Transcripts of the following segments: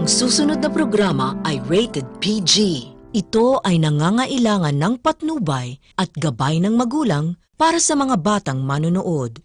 Ang susunod na programa ay rated PG. Ito ay nangangailangan ng patnubay at gabay ng magulang para sa mga batang manonood.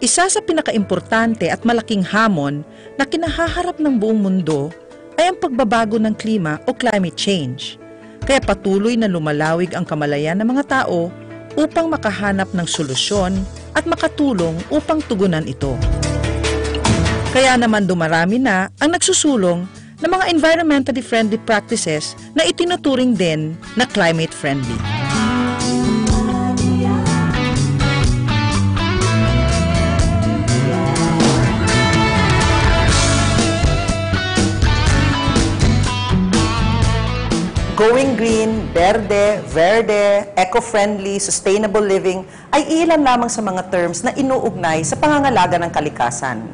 Isa sa pinakaimportante at malaking hamon na kinahaharap ng buong mundo ay ang pagbabago ng klima o climate change. Kaya patuloy na lumalawig ang kamalayan ng mga tao upang makahanap ng solusyon at makatulong upang tugunan ito. Kaya naman dumarami na ang nagsusulong ng mga environmentally friendly practices na itinuturing din na climate friendly. Going green, verde, eco-friendly, sustainable living ay ilan lamang sa mga terms na inuugnay sa pangangalaga ng kalikasan.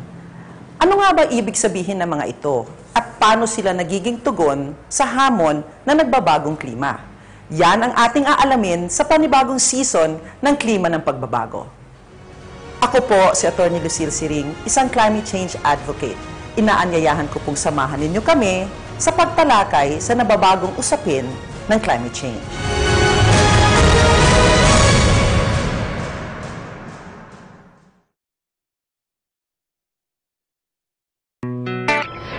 Ano nga ba ibig sabihin ng mga ito at paano sila nagiging tugon sa hamon na nagbabagong klima? Yan ang ating aalamin sa panibagong season ng Klima ng Pagbabago. Ako po si Atty. Lucille Siring, isang climate change advocate. Inaanyayahan ko pong samahan ninyo kami sa pagtalakay sa nababagong usapin ng climate change.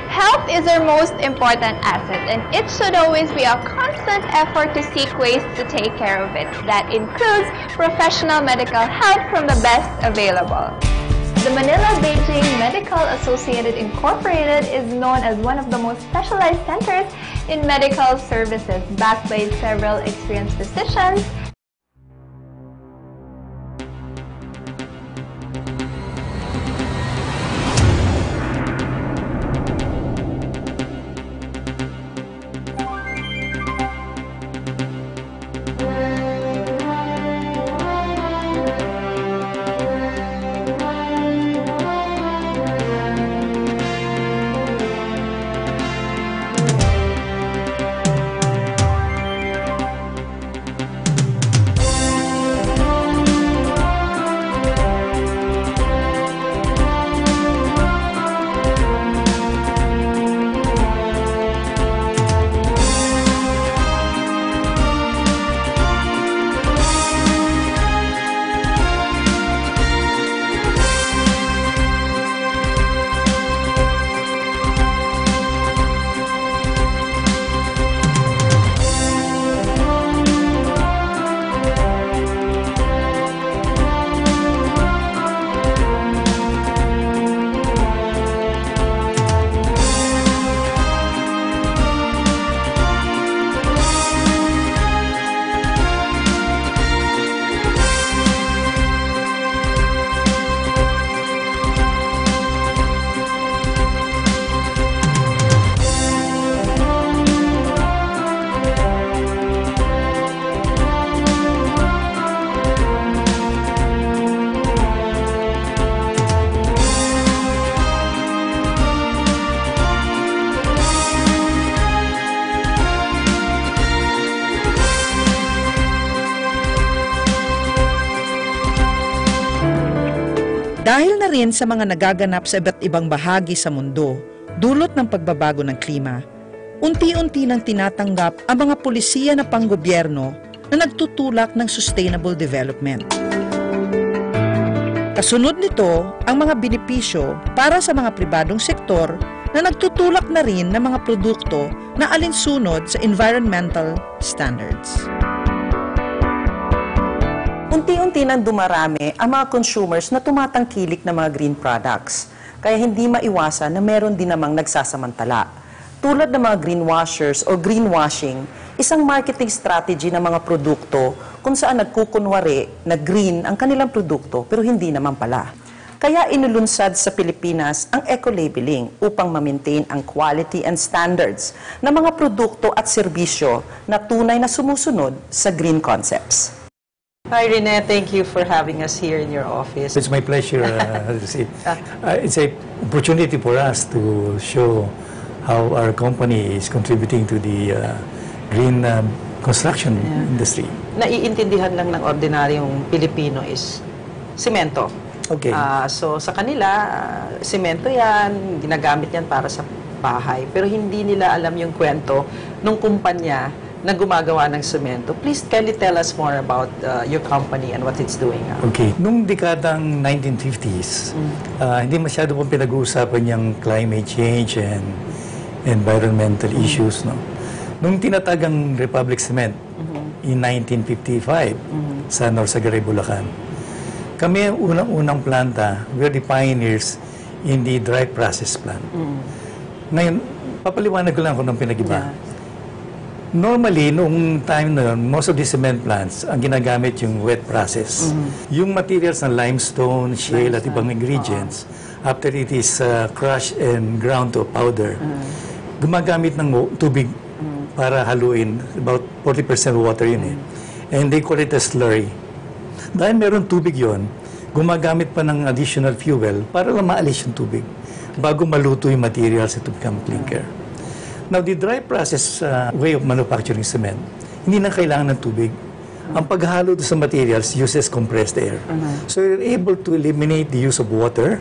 Health is our most important asset, and it should always be a constant effort to seek ways to take care of it. That includes professional medical help from the best available. The Manila-Beijing Medical Associated Incorporated is known as one of the most specialized centers in medical services, backed by several experienced physicians. Dahil na rin sa mga nagaganap sa iba't ibang bahagi sa mundo, dulot ng pagbabago ng klima, unti-unti nang tinatanggap ang mga pulisiya na panggobyerno na nagtutulak ng sustainable development. Kasunod nito ang mga benepisyo para sa mga pribadong sektor na nagtutulak na rin ng mga produkto na alinsunod sa environmental standards. Unti-unti nang dumarami ang mga consumers na tumatangkilik ng mga green products. Kaya hindi maiwasan na meron din namang nagsasamantala. Tulad ng mga greenwashers o greenwashing, isang marketing strategy ng mga produkto kung saan nagkukunwari na green ang kanilang produkto pero hindi naman pala. Kaya inulunsad sa Pilipinas ang eco-labeling upang ma-maintain ang quality and standards ng mga produkto at serbisyo na tunay na sumusunod sa green concepts. Hi, Rene. Thank you for having us here in your office. It's my pleasure. It's an opportunity for us to show how our company is contributing to the green construction industry. Naiintindihan lang ng ordinaryong Pilipino is semento. Okay. So sa kanila, semento yan, ginagamit yan para sa bahay. Pero hindi nila alam yung kwento ng kumpanya na gumagawa ng semento. Please, can you tell us more about your company and what it's doing? Okay. Nung dekadang 1950s, hindi masyado pong pinag-uusapan yung climate change and environmental issues. No? Nung tinatagang Republic Cement in 1955 sa Norsagaray, Bulacan, kami ang unang-unang planta, we're the pioneers in the dry process plant. Ngayon, papaliwanag ko lang kung anong pinag-iba. Yeah. Normally, noong time na yun, most of the cement plants, ang ginagamit yung wet process. Yung materials ng limestone, shale, at ibang ingredients, after it is crushed and ground to a powder, gumagamit ng tubig para haluin. About 40% water yun And they call it a slurry. Dahil meron tubig yon, gumagamit pa ng additional fuel para lang maalis yung tubig bago maluto yung materials to become clinker. Now, the dry process way of manufacturing cement, hindi na kailangan ng tubig. Ang paghalo sa materials uses compressed air. So, you're able to eliminate the use of water.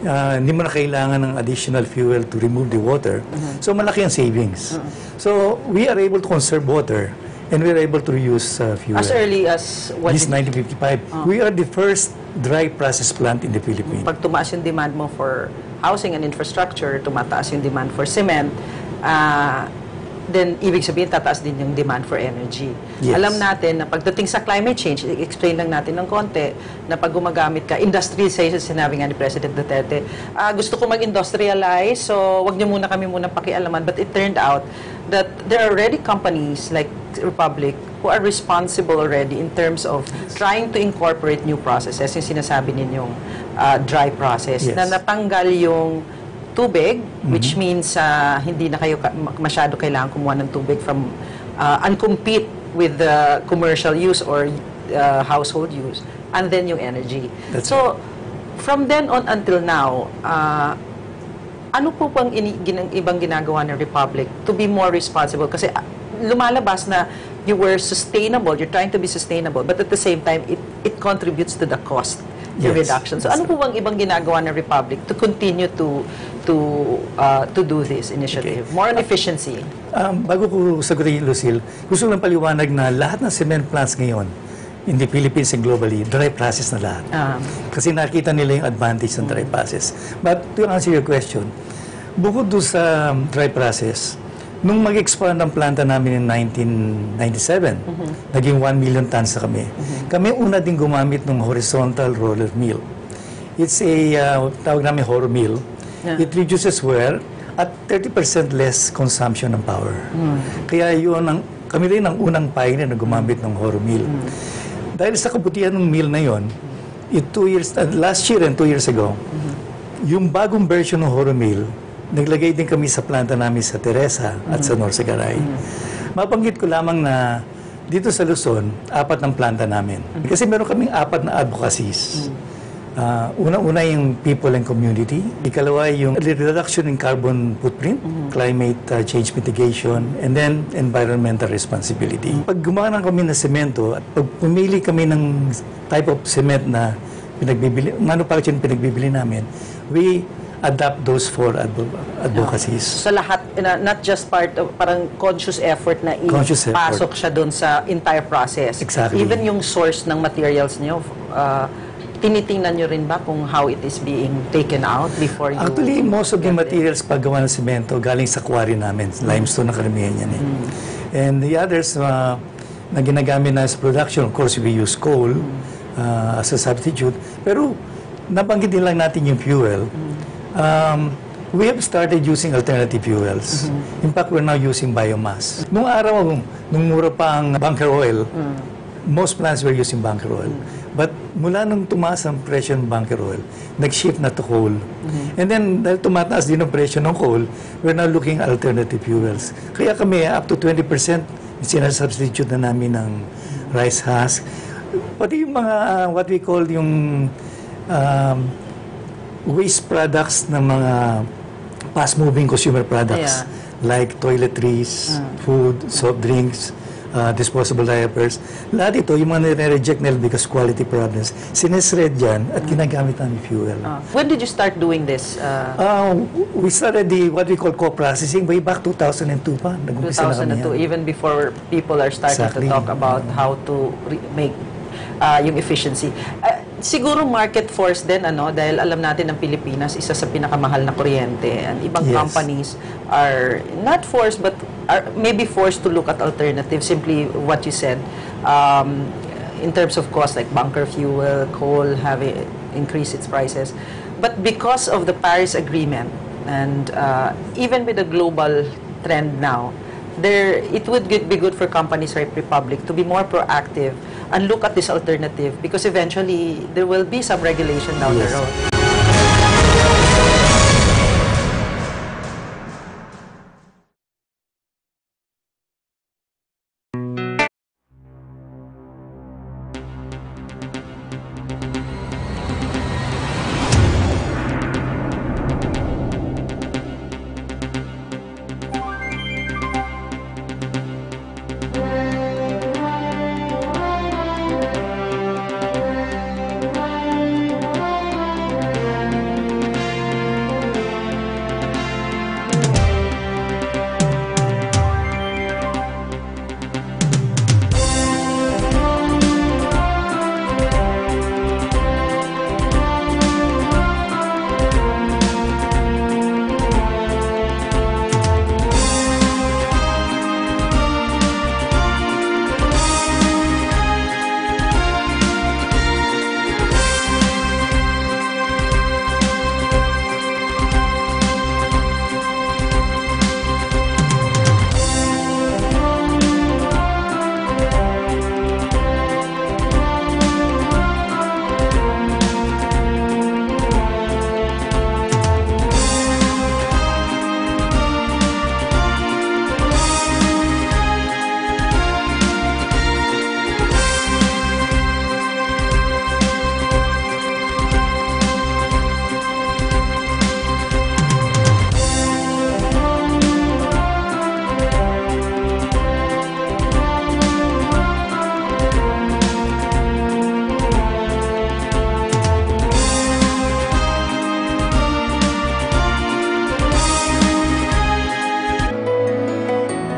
Hindi mo na kailangan ng additional fuel to remove the water. So, malaki ang savings. So, we are able to conserve water and we are able to reuse fuel. As early as what? This 1955. We are the first dry process plant in the Philippines. Pag tumaas yung demand mo for housing and infrastructure, tumataas yung demand for cement, then ibig sabihin tataas din yung demand for energy. Yes. Alam natin na pagdating sa climate change, i-explain lang natin ng konti na pag gumagamit ka, industrialization, sinabi nga ni President Duterte, gusto ko mag-industrialize, so wag niyo muna kami muna pakialaman. But it turned out that there are already companies like Republic who are responsible already in terms of trying to incorporate new processes, yung sinasabi ninyong dry process, na natanggal yung tubig, which means hindi na kayo masyado kailangan kumuha ng tubig from and compete with the commercial use or household use, and then yung energy. So, from then on until now, ano po pang ibang ginagawa ng Republic to be more responsible? Kasi lumalabas na you were sustainable, you're trying to be sustainable, but at the same time, it contributes to the cost reduction. So, ano po bang ibang ginagawa ng Republic to continue to do this initiative? More on efficiency. Bago ko sagutin, Lucille, gusto lang paliwanag na lahat ng cement plants ngayon in the Philippines and globally, dry process na lahat. Kasi nakita nila yung advantage ng dry process. But to answer your question, bukod doon sa dry process, nung mag-expand ang planta namin in 1997, naging 1 million tons na kami. Kami una din gumamit ng horizontal roller mill. It's a, tawag namin horror mill. It reduces wear at 30% less consumption ng power. Kaya yun, kami rin ang unang pioneer na gumamit ng horror mill. Dahil sa kabutihan ng mill na yon, last year and 2 years ago, yung bagong version ng horror mill, naglagay din kami sa planta namin sa Teresa at sa Norsagaray. Mabanggit ko lamang na dito sa Luzon, 4 ng planta namin. Kasi meron kaming 4 na advocacies. Una-una yung people and community. Ikalawa yung reduction in carbon footprint, climate change mitigation, and then environmental responsibility. Pag gumawa kami ng semento at pag pumili kami ng type of cement na manufacturing pinagbibili namin, we adapt those 4 advocacies. Sa lahat, not just part of parang conscious effort na ipasok siya doon sa entire process. Exactly. Even yung source ng materials niyo, tinitingnan nyo rin ba kung how it is being taken out before you... Actually, most of the materials paggawa ng semento galing sa quarry namin. Limestone na karamihan yan . And the others, na ginagamit na sa production. Of course, we use coal as a substitute. Pero nabanggit din lang natin yung fuel. We have started using alternative fuels. In fact, we're now using biomass. Nung araw, nung mura pa ang bunker oil, most plants were using bunker oil. But mula nung tumaas ang presyo ng bunker oil, nag-shift na to coal. And then, dahil tumataas din ang presyo ng coal, we're now looking at alternative fuels. Kaya kami, up to 20%, sinasubstitute na namin ng rice husk. Pati yung mga, what we call yung waste products ng mga fast-moving consumer products, like toiletries, food, soft drinks, disposable diapers. Lahat ito, yung mga nire-reject nila because quality problems, sinesred dyan at ginagamit namin fuel. When did you start doing this? We started what we call co-processing way back 2002 pa. Nag-umpisa na kami 2002, yan. even before people are starting to talk about how to make yung efficiency. Siguro market force din, dahil alam natin ang Pilipinas, isa sa pinakamahal na kuryente. And ibang companies are not forced, but are maybe forced to look at alternatives. Simply what you said, in terms of cost, like bunker fuel, coal, having increased its prices. But because of the Paris Agreement, and even with the global trend now, it would be good for companies like Republic to be more proactive and look at this alternative, because eventually there will be some regulation down the road.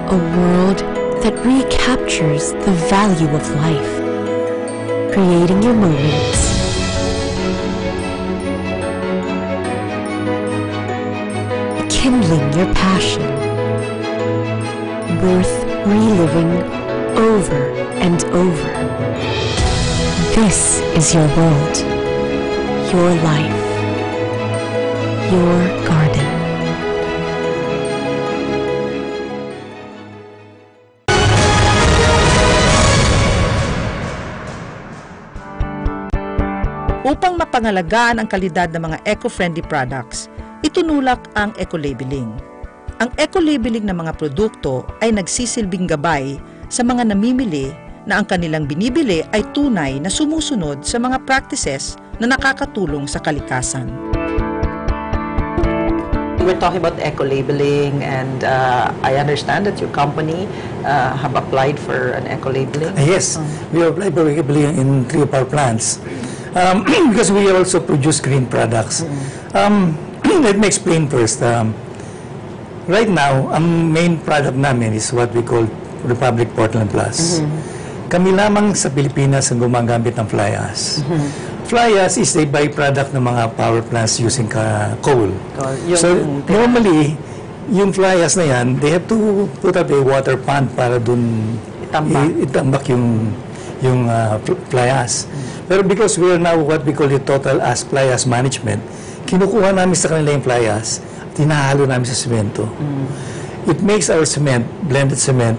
A world that recaptures the value of life, creating your moments, kindling your passion, worth reliving over and over. This is your world, your life, your garden. Upang mapangalagaan ang kalidad ng mga eco-friendly products, itunulak ang eco-labeling. Ang eco-labeling ng mga produkto ay nagsisilbing gabay sa mga namimili na ang kanilang binibili ay tunay na sumusunod sa mga practices na nakakatulong sa kalikasan. We're talking about eco-labeling, and I understand that your company have applied for an eco-labeling. Yes, we applied for eco-labeling in 3 of our plants. Because we also produce green products. Let me explain first. Right now, ang main product namin is what we call Republic Portland Plus. Kami lamang sa Pilipinas ang gumagamit ng fly ash. Fly ash is a byproduct ng mga power plants using coal. So, normally, yung fly ash na yan, they have to put up a water pond para dun itambak yung fly ash. Pero because we are now what we call the total fly ash management, kinukuha namin sa kanila yung fly ash, tinahalo namin sa semento. It makes our cement, blended cement,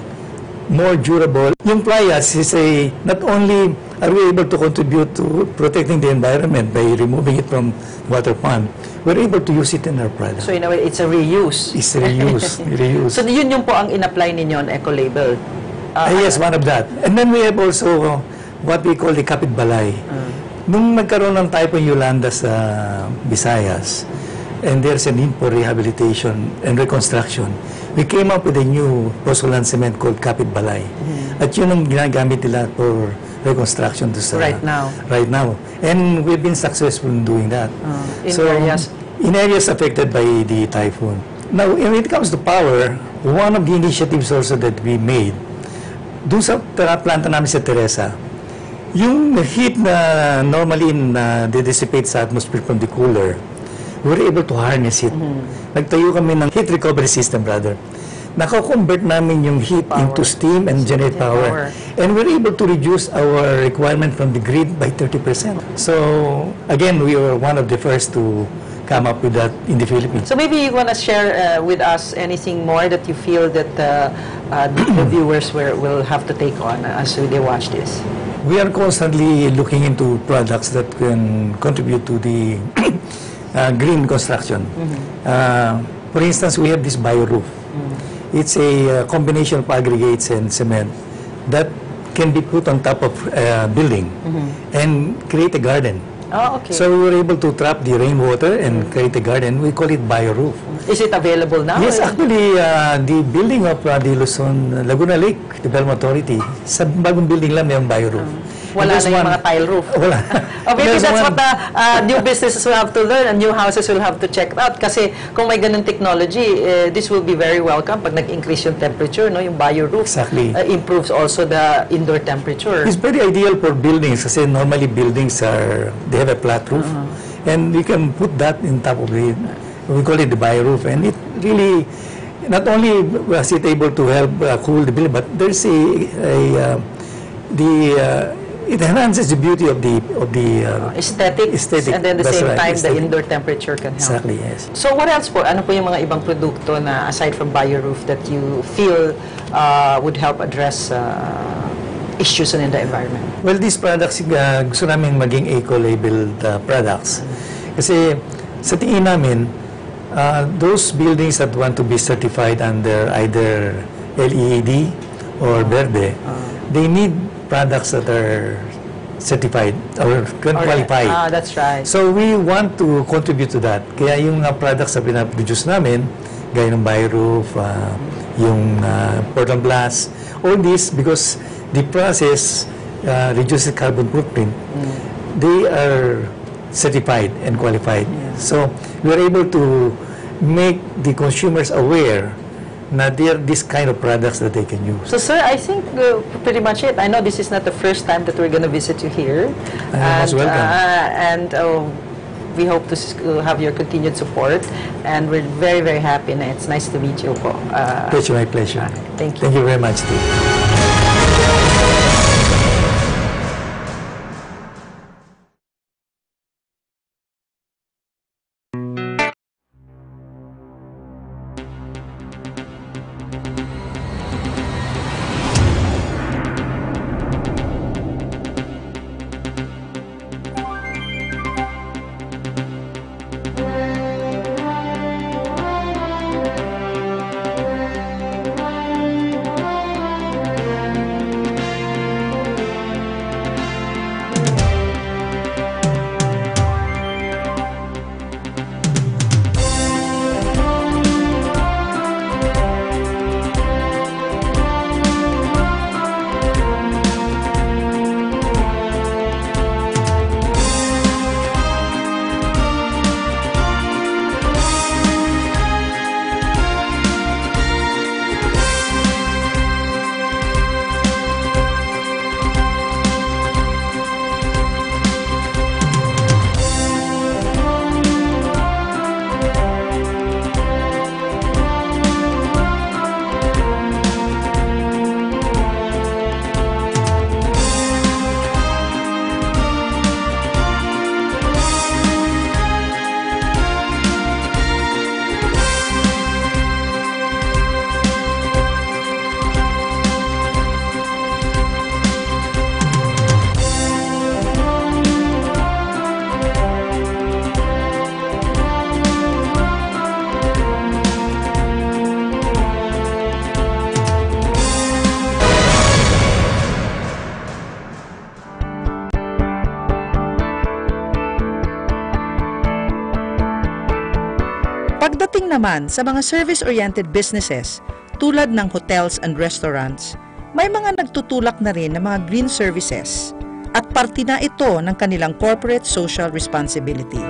more durable. Yung fly ash is not only are we able to contribute to protecting the environment by removing it from water pond, we're able to use it in our product. So in a way, it's a reuse. It's reuse. Reuse. So yun yung po ang in-apply ninyo on eco-label. Yes, one of that. And then we have also what we call the kapitbalay. Nung nagkaroon ng Typhoon Yolanda sa Visayas, and there's a need for rehabilitation and reconstruction, we came up with a new porcelain cement called kapitbalay. At yun ang ginagamit nila for reconstruction to sa right now. Right now. And we've been successful in doing that. In areas affected by the typhoon. Now, when it comes to power, one of the initiatives also that we made, doon sa planta namin sa Teresa, yung heat na normally dissipate sa atmosphere from the cooler, we were able to harness it. Nagtayo kami ng heat recovery system, brother. Nako-convert namin yung heat into steam and generate power. And we're able to reduce our requirement from the grid by 30%. So, again, we were one of the first to come up with that in the Philippines. So maybe you want to share with us anything more that you feel that the viewers will have to take on as they watch this. We are constantly looking into products that can contribute to the green construction. For instance, we have this bio-roof. It's a combination of aggregates and cement that can be put on top of a building and create a garden. Oh, okay. So we were able to trap the rainwater and create a garden. We call it bio-roof. Is it available now? Yes, actually, the building of the Luzon Laguna Lake Development Authority, sa bagong building lang may bio-roof. Wala na yung mga tile roof. Wala. Maybe that's what the new businesses will have to learn and new houses will have to check out. Kasi kung may ganun technology, this will be very welcome pag nag-increase yung temperature, no? Yung bio-roof. Exactly. Improves also the indoor temperature. It's very ideal for buildings kasi normally buildings they have a flat roof. And you can put that in top of it. We call it the bio-roof. And it really, not only was it able to help cool the building, but there's it enhances the beauty of the aesthetic, and then at the same time the indoor temperature can help. Exactly, yes. So what else po? Ano po yung mga ibang produkto na aside from bio-roof that you feel would help address issues in the environment? Well, these products, gusto namin maging eco-labeled products. Kasi sa tingin namin, those buildings that want to be certified under either LEED or Verde, they need products that are certified or qualified. That's right. So we want to contribute to that. Kaya yung products na pinaproduce namin, gaya ng bio-roof, yung Portland Glass, all this because the process reduces carbon footprint. They are certified and qualified. So we're able to make the consumers aware na there are this kind of products that they can use. So, sir, I think pretty much it. I know this is not the first time that we're going to visit you here. Most welcome. And we hope to have your continued support. And we're very, very happy. And it's nice to meet you po. My pleasure. Thank you. Thank you very much, Steve. Pagdating naman sa mga service-oriented businesses tulad ng hotels and restaurants, may mga nagtutulak na rin ng mga green services at parte na ito ng kanilang corporate social responsibility.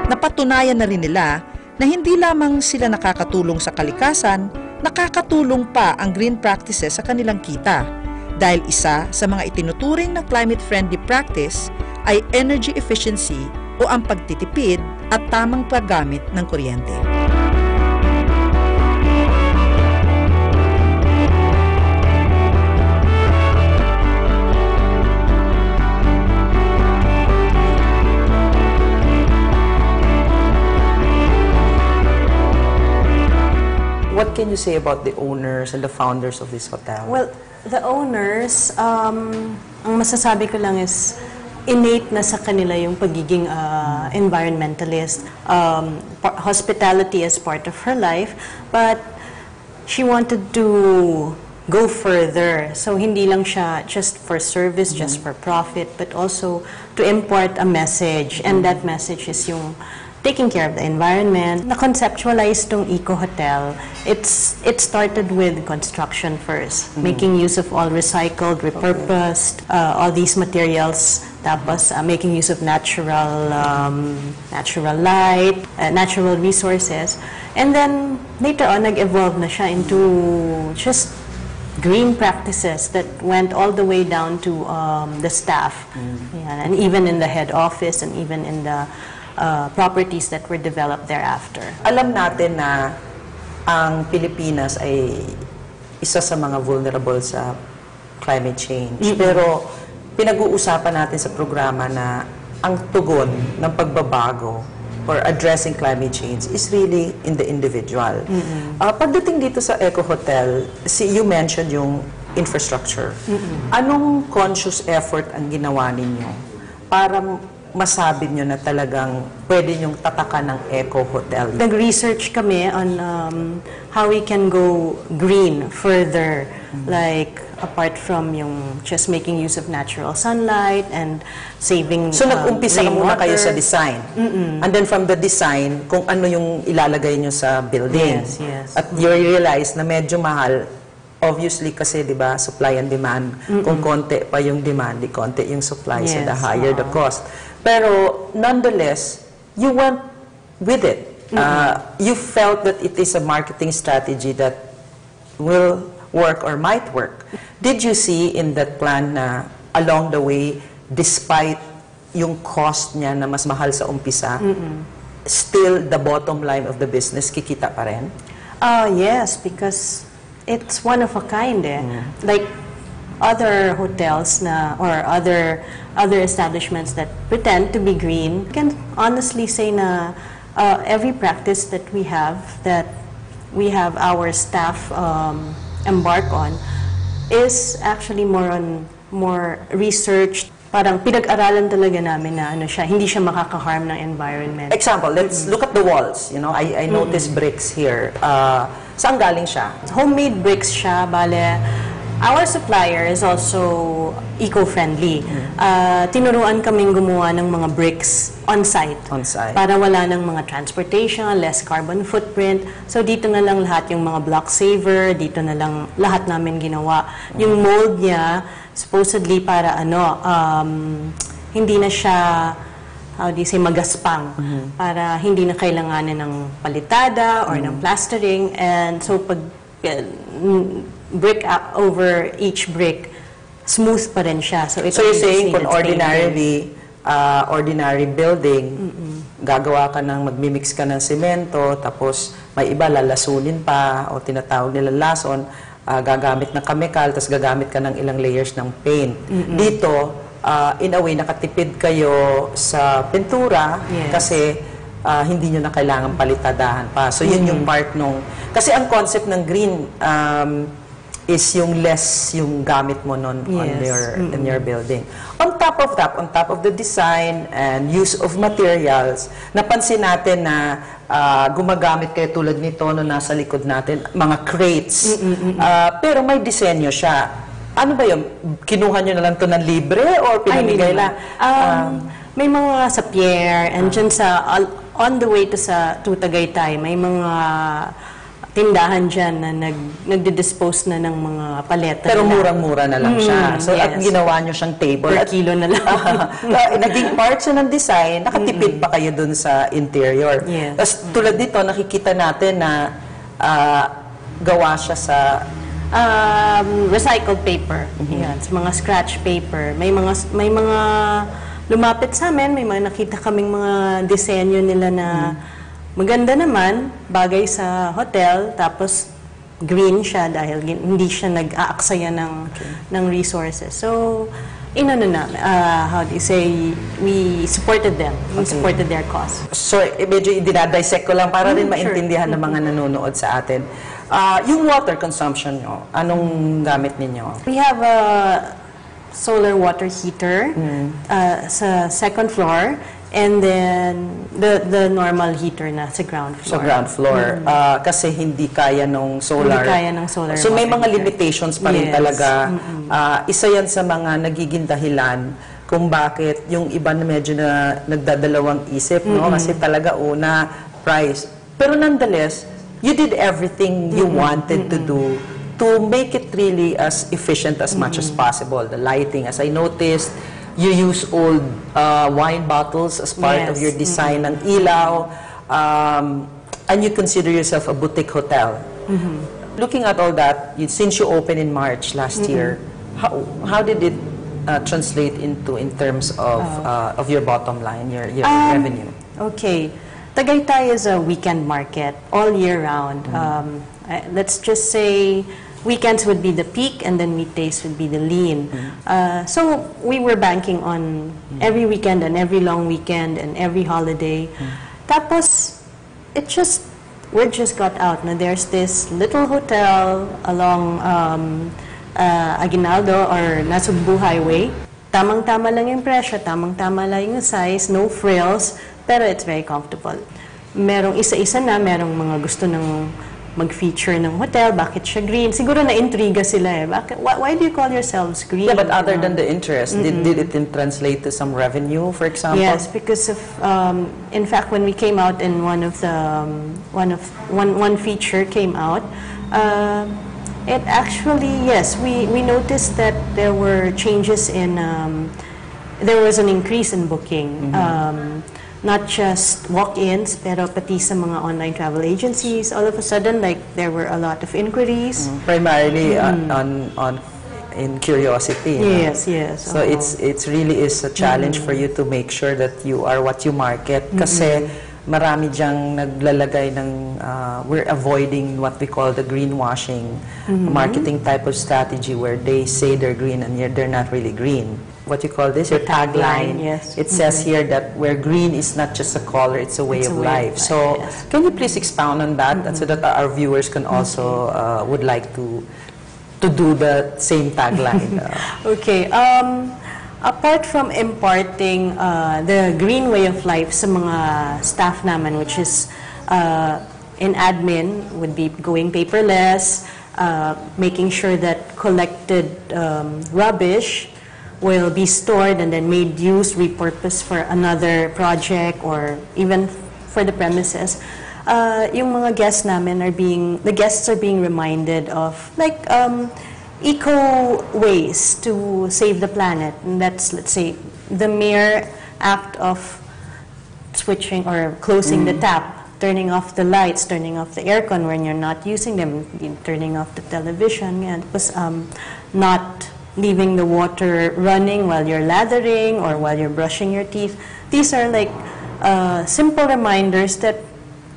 Napatunayan na rin nila na hindi lamang sila nakakatulong sa kalikasan, nakakatulong pa ang green practices sa kanilang kita dahil isa sa mga itinuturing na climate-friendly practice ay energy efficiency o ang pagtitipid at tamang paggamit ng kuryente. What can you say about the owners and the founders of this hotel? Well, the owners, ang masasabi ko lang is innate na sa kanila yung pagiging environmentalist. Hospitality is part of her life, but she wanted to go further. So hindi lang siya just for service, just for profit, but also to impart a message. And that message is yung taking care of the environment. Na-conceptualize tong eco-hotel, it started with construction first. Making use of all recycled, repurposed, all these materials. Tapos, making use of natural light, natural resources. And then, later on, nag-evolve na siya into just green practices that went all the way down to the staff. Yeah, and even in the head office and even in the properties that were developed thereafter. Alam natin na ang Pilipinas ay isa sa mga vulnerable sa climate change. Pero pinag-uusapan natin sa programa na ang tugon ng pagbabago or addressing climate change is really in the individual. Pagdating dito sa Eco Hotel, you mentioned yung infrastructure. Anong conscious effort ang ginawa ninyo para masabi nyo na talagang pwede nyong tatakan ng Eco Hotel? Nag-research kami on how we can go green further, like apart from yung just making use of natural sunlight and saving So nag-umpisa na muna rainwater. kayo sa design. And then from the design, kung ano yung ilalagay nyo sa building. Yes, yes. At you realize na medyo mahal, obviously kasi 'di ba, supply and demand. Kung konti pa yung demand, di konti yung supply, so the Yes, higher the cost. Pero nonetheless, you went with it. You felt that it is a marketing strategy that will work or might work. Did you see in that plan na along the way, despite yung cost niya na mas mahal sa umpisa, still the bottom line of the business kikita pa rin? Yes, because it's one of a kind eh. Like other hotels na or other establishments that pretend to be green, can honestly say na every practice that we have our staff embark on is actually more researched. Parang pinag-aralan talaga namin na ano siya, hindi siya makaka-harm ng environment. Example, let's look at the walls. You know, I noticed bricks here. Saan galing siya? Homemade bricks siya, bale. Our supplier is also eco-friendly. Tinuruan kaming gumawa ng mga bricks on-site. On-site. Para wala ng mga transportation, less carbon footprint. So dito na lang lahat yung mga block saver, dito na lang lahat namin ginawa. Yung mold niya, supposedly para hindi na siya, how do you say, magaspang. Para hindi na kailanganin ng palitada or ng plastering. And so pag brick over each brick, smooth pa rin siya. So you're saying kung ordinary building, gagawa ka ng, magmimix ka ng semento, tapos may iba lalasunin pa, o tinatawag nila lason, gagamit ng chemical, tapos gagamit ka ng ilang layers ng paint. Dito, in a way, nakatipid kayo sa pintura, kasi hindi nyo na kailangan palitadahan pa. So yun yung part nung, kasi ang concept ng green, is yung less yung gamit mo nun in your building. On top of the design and use of materials, napansin natin na gumagamit kayo tulad nito no nasa likod natin, mga crates. Pero may disenyo siya. Ano ba yun? Kinuha nyo na lang to ng libre or pinamigay lang? may mga sa Pierre, and dyan sa, on the way to Tagaytay, may mga tindahan dyan na nagdi-dispose na ng mga paleta. Pero murang-mura na lang siya. So, at ginawa nyo siyang table. Per kilo na lang. Naging part siya ng design, nakatipid pa kayo dun sa interior. Yes. Tapos tulad dito, nakikita natin na gawa siya sa recycled paper. Yan, sa mga scratch paper. May mga lumapit sa amin, may mga nakita kaming mga disenyo nila na maganda naman, bagay sa hotel, tapos green siya dahil hindi siya nag-aaksaya ng resources. So, how do you say, we supported them. We supported their cause. So, medyo dinadissect ko lang para rin maintindihan ng mga nanonood sa atin. Yung water consumption nyo, anong gamit ninyo? We have a solar water heater sa second floor, and then the normal heater na sa ground floor. Sa ground floor. Kasi hindi kaya nung solar. Hindi kaya ng solar. So may mga limitations pa rin talaga. Isa yan sa mga nagiging dahilan kung bakit yung iba na medyo na nagdadalawang isip, no? Kasi talaga una, price. Pero nonetheless, you did everything you wanted to do to make it really as efficient as much as possible. The lighting, as I noticed, you use old wine bottles as part of your design ng ilaw, and you consider yourself a boutique hotel. Looking at all that, since you opened in March last year, how did it translate into in terms of your bottom line, your revenue? Okay. Tagaytay is a weekend market all year round. Let's just say weekends would be the peak, and then weekdays would be the lean. So we were banking on every weekend and every long weekend and every holiday. Tapos, word just got out na there's this little hotel along Aguinaldo or Nasugbu Highway. Tamang-tama lang yung presyo, tamang-tama lang yung size, no frills, pero it's very comfortable. Merong isa-isa na, merong mga gusto ng mag-feature ng hotel, bakit siya green? Siguro na-intriga sila eh. Why do you call yourselves green? Yeah, but other than the interest, did it translate to some revenue, for example? Yes, because of, in fact, when we came out in one feature came out, it actually, yes, we noticed that there were changes in, there was an increase in booking. Not just walk-ins, pero pati sa mga online travel agencies. All of a sudden, like, there were a lot of inquiries. Primarily in curiosity. Yes, yes. So it's really is a challenge for you to make sure that you are what you market. Kasi marami diyang naglalagay ng, we're avoiding what we call the greenwashing marketing type of strategy where they say they're green and yet they're not really green. What you call this, your tagline. Yes. It says here that where green is not just a color, it's a way of life. So can you please expound on that so that our viewers can also would like to do the same tagline? Okay. Apart from imparting the green way of life sa mga staff naman, which is in admin, would be going paperless, making sure that collected rubbish will be stored and then made use, repurposed for another project or even for the premises. Yung mga guests namin the guests are being reminded of like eco ways to save the planet. And that's, let's say, the mere act of switching or closing the tap, turning off the lights, turning off the aircon when you're not using them, turning off the television, and not leaving the water running while you're lathering or while you're brushing your teeth. These are like simple reminders that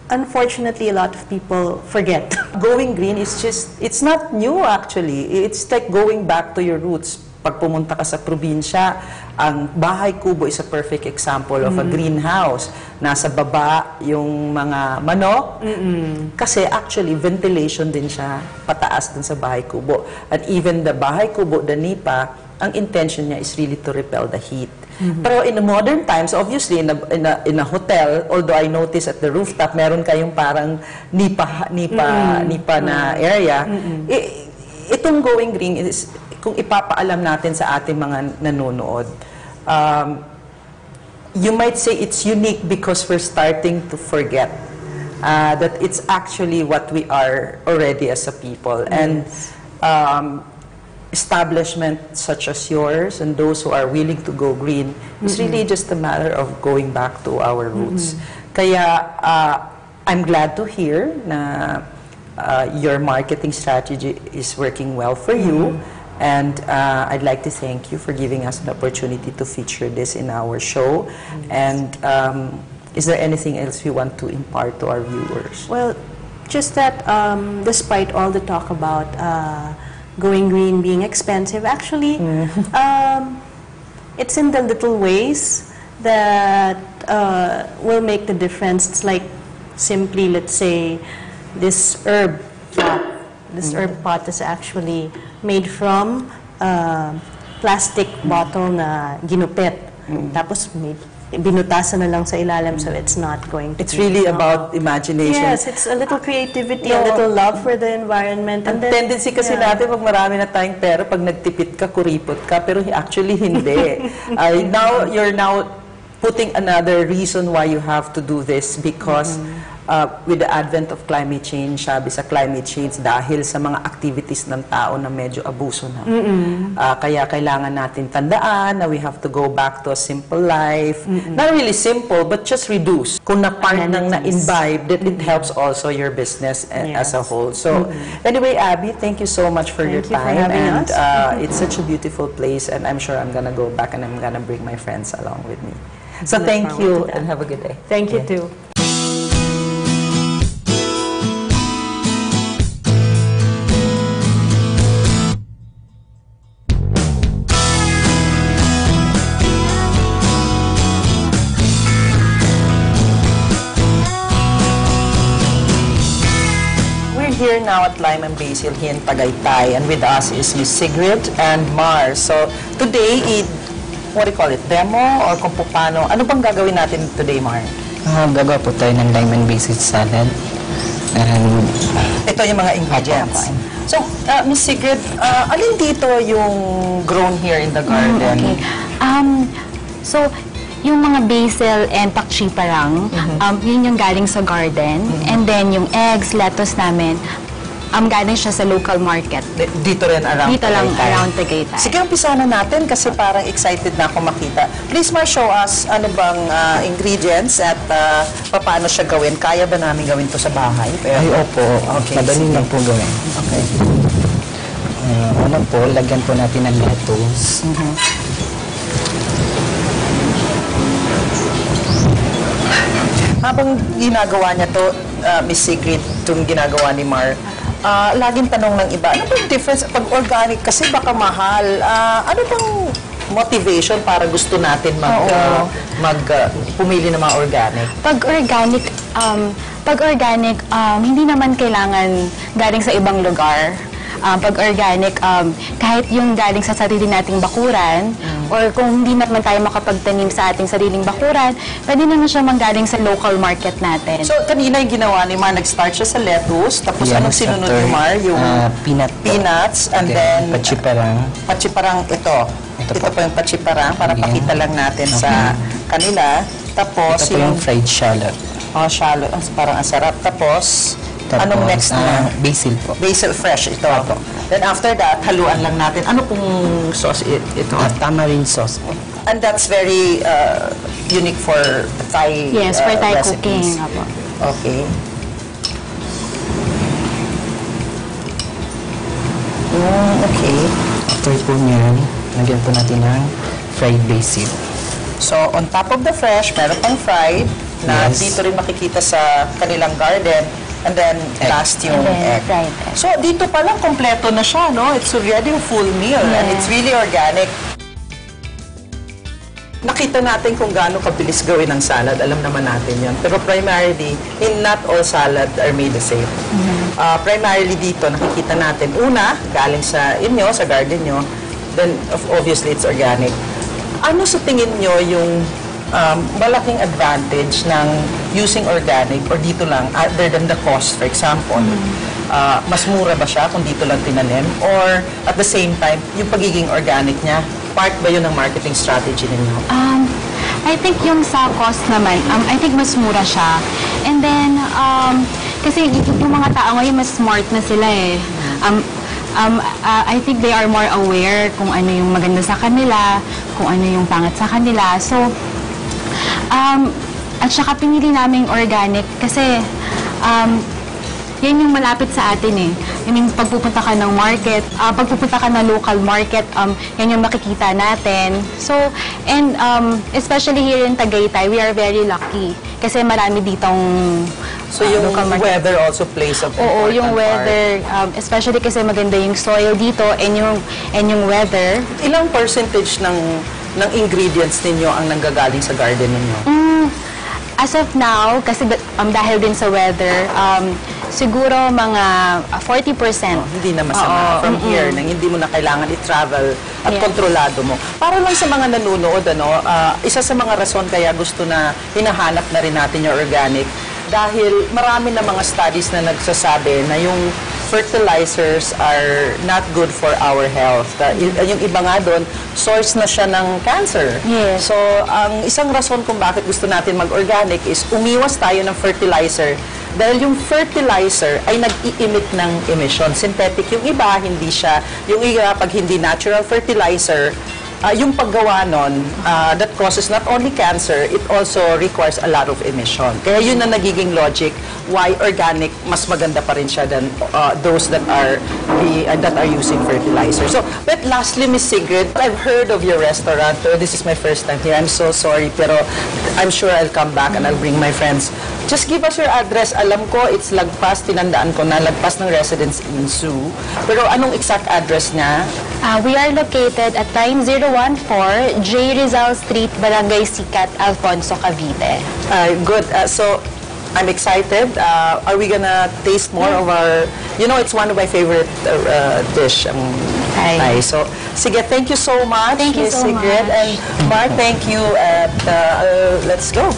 unfortunately a lot of people forget. Going green is it's not new actually. It's like going back to your roots. Pag pumunta ka sa probinsya, ang bahay kubo is a perfect example of a greenhouse. Nasa baba yung mga manok. Kasi actually, ventilation din siya pataas dun sa bahay kubo. And even the bahay kubo, the nipa, ang intention niya is really to repel the heat. Pero in the modern times, obviously, in a hotel, although I notice at the rooftop, meron kayong parang nipa na area. Itong going green is, kung ipapaalam natin sa ating mga nanonood, you might say it's unique because we're starting to forget that it's actually what we are already as a people. And establishments such as yours and those who are willing to go green, it's really just a matter of going back to our roots. Kaya I'm glad to hear na your marketing strategy is working well for you. And I'd like to thank you for giving us the opportunity to feature this in our show. And is there anything else you want to impart to our viewers? Well, just that despite all the talk about going green being expensive, actually, it's in the little ways that will make the difference. It's like simply, let's say, this herb pot. This herb pot is actually made from plastic bottle na ginupit. Tapos binutasan na lang sa ilalim, so it's not going to It's really about imagination. Yes, it's a little creativity, a little love for the environment. Ang tendency kasi natin, pag marami na tayong pera, pag nagtipid ka, kuripot ka, pero actually hindi. You're now putting another reason why you have to do this because with the advent of climate change, sabi sa climate change, dahil sa mga activities ng tao na medyo abuso na. Kaya kailangan natin tandaan na we have to go back to a simple life. Not really simple, but just reduce. Kung na part ng na-imbibe, that it helps also your business as a whole. So, anyway, Abby, thank you so much for your time. And it's such a beautiful place, and I'm sure I'm gonna go back and I'm gonna bring my friends along with me. So, thank you, and have a good day. Thank you, too. Here now at Lime and Basil here in Tagaytay, and with us is Miss Sigrid and Mar. So today, what do you call it, demo or kung paano? Ano bang gagawin natin today, Mar? Gagawa po tayo ng lime and basil salad. And ito yung mga ingredients. So, Miss Sigrid, alin dito yung grown here in the garden? Okay. So, yung mga basil and pakchiparang, yun yung galing sa garden. And then yung eggs, lettuce namin, galing siya sa local market. Dito rin around Dito lang around Tagaytay. Sige, umpisa na natin kasi parang excited na ako makita. Please, Mar, show us ano bang ingredients at paano siya gawin. Kaya ba namin gawin to sa bahay? ay, opo. Okay, Madali lang po gawin. Okay. Una po, lagyan po natin ng lettuce. Habang ginagawa niya to, Miss Sigrid, itong ginagawa ni Mar, laging tanong ng iba, ano bang difference? Pag organic, kasi baka mahal, ano bang motivation para gusto natin pumili ng mga organic? Pag organic, hindi naman kailangan galing sa ibang lugar. Pag organic, kahit yung galing sa sarili nating bakuran, or kung hindi naman tayo makapagtanim sa ating sariling bakuran, pwede naman siya manggaling sa local market natin. So, kanina yung ginawa ni Mar, nag-start siya sa lettuce, tapos anong sinunod ni Mar? Yung peanuts, and then pachiparang ito. Ito po yung pachiparang, para pakita lang natin sa kanila. Tapos, ito po yung fried shallot. Shallot. Parang ang sarap. Tapos, anong next na? Basil po. Basil fresh, ito. Then after that, haluan lang natin. Ano pong sauce ito? Tamarind sauce po. And that's very unique for Thai Yes, for Thai recipes. cooking. Okay. Okay. After po niyan, lagyan po natin ng fried basil. So, on top of the fresh, meron pang fried na dito rin makikita sa kanilang garden. And then, last yung egg. Fried egg. So, dito pa lang, kompleto na siya, no? It's already a full meal, and it's really organic. Nakita natin kung gaano kabilis gawin ang salad. Alam naman natin yun. Pero primarily, not all salad are made the same. Primarily dito, nakikita natin, una, galing sa inyo, sa garden nyo, then obviously it's organic. Ano sa tingin nyo yung malaking advantage ng using organic or dito lang, other than the cost, for example, mas mura ba siya kung dito lang tinanim? Or at the same time, yung pagiging organic niya, part ba yun ng marketing strategy ninyo? I think yung sa cost naman, I think mas mura siya. And then, kasi yung mga tao ngayon mas smart na sila eh. I think they are more aware kung ano yung maganda sa kanila, kung ano yung pangit sa kanila. So, at saka pinili namin organic kasi yan yung malapit sa atin eh. I mean, pagpupunta ka ng market, pagpupunta ka ng local market, yan yung makikita natin. So, and especially here in Tagaytay, we are very lucky kasi marami ditong so yung weather also plays a important Oo, yung weather, especially kasi maganda yung soil dito and yung weather. Ilang percentage ng ingredients ninyo ang nanggagaling sa garden ninyo? As of now, kasi dahil din sa weather, siguro mga 40%. Hindi na masama. From here, nang hindi mo na kailangan i-travel at kontrolado mo. Para lang sa mga nanonood, isa sa mga rason kaya gusto na hinahanap na rin natin yung organic dahil marami na mga studies na nagsasabi na yung fertilizers are not good for our health. Yung iba nga doon, source na siya ng cancer. Yes. So, ang isang rason kung bakit gusto natin mag-organic is umiwas tayo ng fertilizer dahil yung fertilizer ay nag-i-emit ng emission. Synthetic yung iba, hindi siya. Yung iba, pag hindi natural fertilizer, yung paggawa nun, that causes not only cancer, it also requires a lot of emission. Kaya yun na nagiging logic why organic mas maganda pa rin siya than those that are using fertilizer. So, but lastly, Miss Sigrid, I've heard of your restaurant. This is my first time here. I'm so sorry, pero I'm sure I'll come back and I'll bring my friends. Just give us your address. Alam ko, it's lagpas, tinandaan ko na, lagpas ng residence in Zoo. Pero anong exact address niya? We are located at 9014 J. Rizal Street, Barangay Sicat, Alfonso, Cavite. Good. So, I'm excited. Are we gonna taste more of our... You know, it's one of my favorite dish. Thai. So, sige, thank you so much, Thank you Miss so Sigrid. much. And Mark, thank you. At let's go.